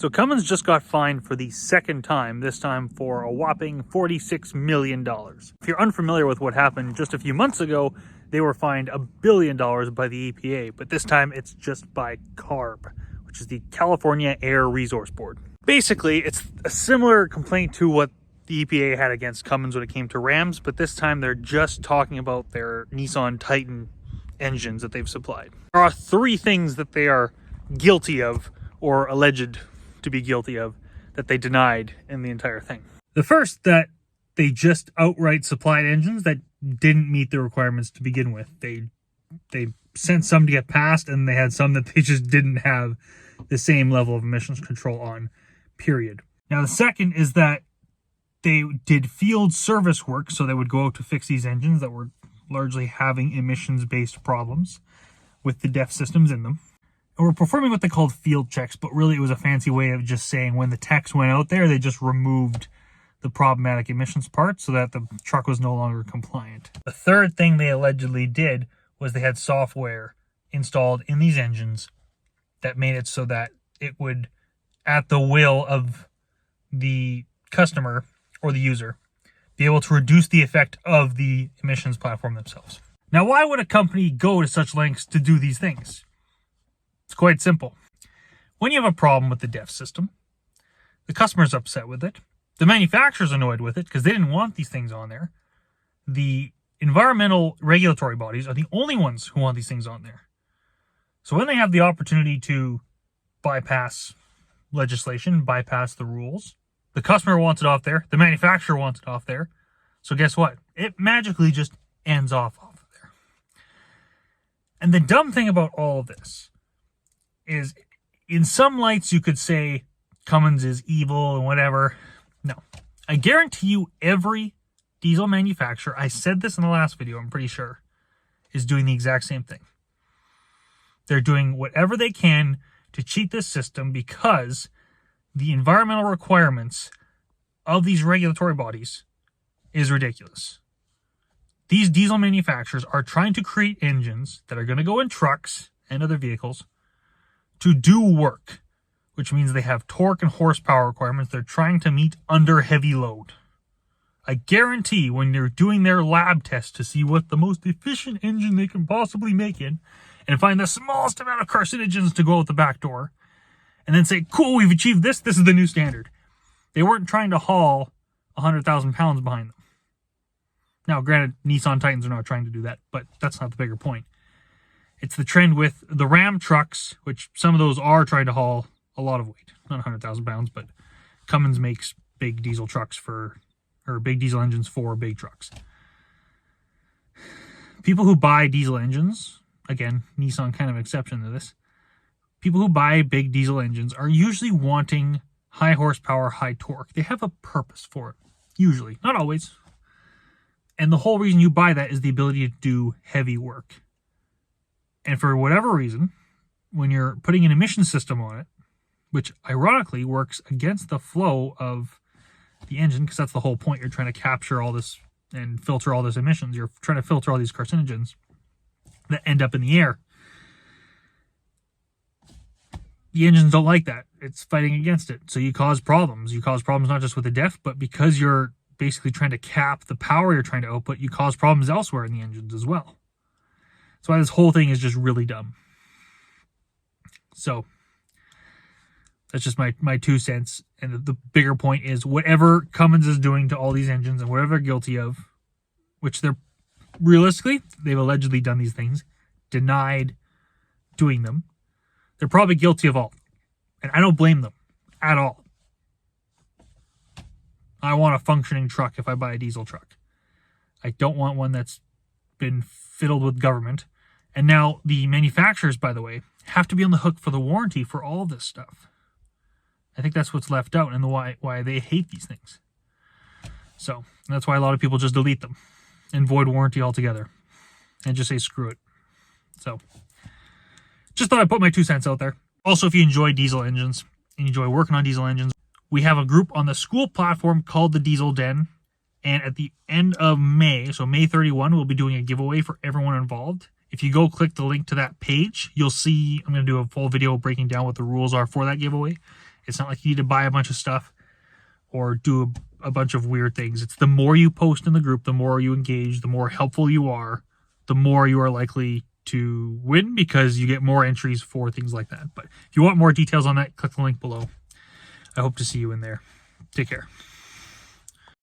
So Cummins just got fined for the second time, this time for a whopping $46 million. If you're unfamiliar with what happened just a few months ago, they were fined $1 billion by the EPA, but this time it's just by CARB, which is the California Air Resource Board. Basically, it's a similar complaint to what the EPA had against Cummins when it came to Rams, but this time they're just talking about their Nissan Titan engines that they've supplied. There are 3 things that they are guilty of, or alleged to be guilty of, that they denied in the entire thing. The first, that they just outright supplied engines that didn't meet the requirements to begin with. They sent some to get passed, and they had some that they just didn't have the same level of emissions control on, period. Now, the second is that they did field service work, so they would go out to fix these engines that were largely having emissions-based problems with the DEF systems in them. And we're performing what they called field checks, but really it was a fancy way of just saying when the techs went out there, they just removed the problematic emissions part so that the truck was no longer compliant. The third thing they allegedly did was they had software installed in these engines that made it so that it would, at the will of the customer or the user, be able to reduce the effect of the emissions platform themselves. Now, why would a company go to such lengths to do these things? It's quite simple. When you have a problem with the DEF system, the customer's upset with it, the manufacturer's annoyed with it because they didn't want these things on there. The environmental regulatory bodies are the only ones who want these things on there. So when they have the opportunity to bypass legislation, bypass the rules, the customer wants it off there, the manufacturer wants it off there. So guess what? It magically just ends off of there. And the dumb thing about all of this is, in some lights you could say Cummins is evil and whatever. No. I guarantee you every diesel manufacturer, I said this in the last video, I'm pretty sure, is doing the exact same thing. They're doing whatever they can to cheat this system because the environmental requirements of these regulatory bodies is ridiculous. These diesel manufacturers are trying to create engines that are going to go in trucks and other vehicles to do work, which means they have torque and horsepower requirements they're trying to meet under heavy load. I guarantee when they're doing their lab tests to see what the most efficient engine they can possibly make in and find the smallest amount of carcinogens to go out the back door and then say, cool, we've achieved this is the new standard. They weren't trying to haul 100,000 pounds behind them. Now, granted, Nissan Titans are not trying to do that, but that's not the bigger point. It's the trend with the Ram trucks, which some of those are trying to haul a lot of weight. Not 100,000 pounds, but Cummins makes big diesel trucks or big diesel engines for big trucks. People who buy diesel engines, again, Nissan kind of an exception to this, people who buy big diesel engines are usually wanting high horsepower, high torque. They have a purpose for it, usually. Not always. And the whole reason you buy that is the ability to do heavy work. And for whatever reason, when you're putting an emission system on it, which ironically works against the flow of the engine, because that's the whole point, you're trying to capture all this and filter all those emissions. You're trying to filter all these carcinogens that end up in the air. The engines don't like that. It's fighting against it. So you cause problems. You cause problems not just with the DEF, but because you're basically trying to cap the power you're trying to output, you cause problems elsewhere in the engines as well. That's why this whole thing is just really dumb. So that's just my 2 cents. And the bigger point is whatever Cummins is doing to all these engines and whatever they're guilty of, which they're realistically, they've allegedly done these things, denied doing them. They're probably guilty of all. And I don't blame them at all. I want a functioning truck if I buy a diesel truck. I don't want one that's been fiddled with government. And now the manufacturers, by the way, have to be on the hook for the warranty for all this stuff. I think that's what's left out and why they hate these things. So that's why a lot of people just delete them and void warranty altogether and just say screw it. So just thought I'd put my 2 cents out there. Also, if you enjoy diesel engines and you enjoy working on diesel engines, we have a group on the school platform called the Diesel Den. And at the end of May, so May 31, we'll be doing a giveaway for everyone involved. If you go click the link to that page, you'll see I'm going to do a full video breaking down what the rules are for that giveaway. It's not like you need to buy a bunch of stuff or do a bunch of weird things. It's the more you post in the group, the more you engage, the more helpful you are, the more you are likely to win because you get more entries for things like that. But if you want more details on that, click the link below. I hope to see you in there. Take care.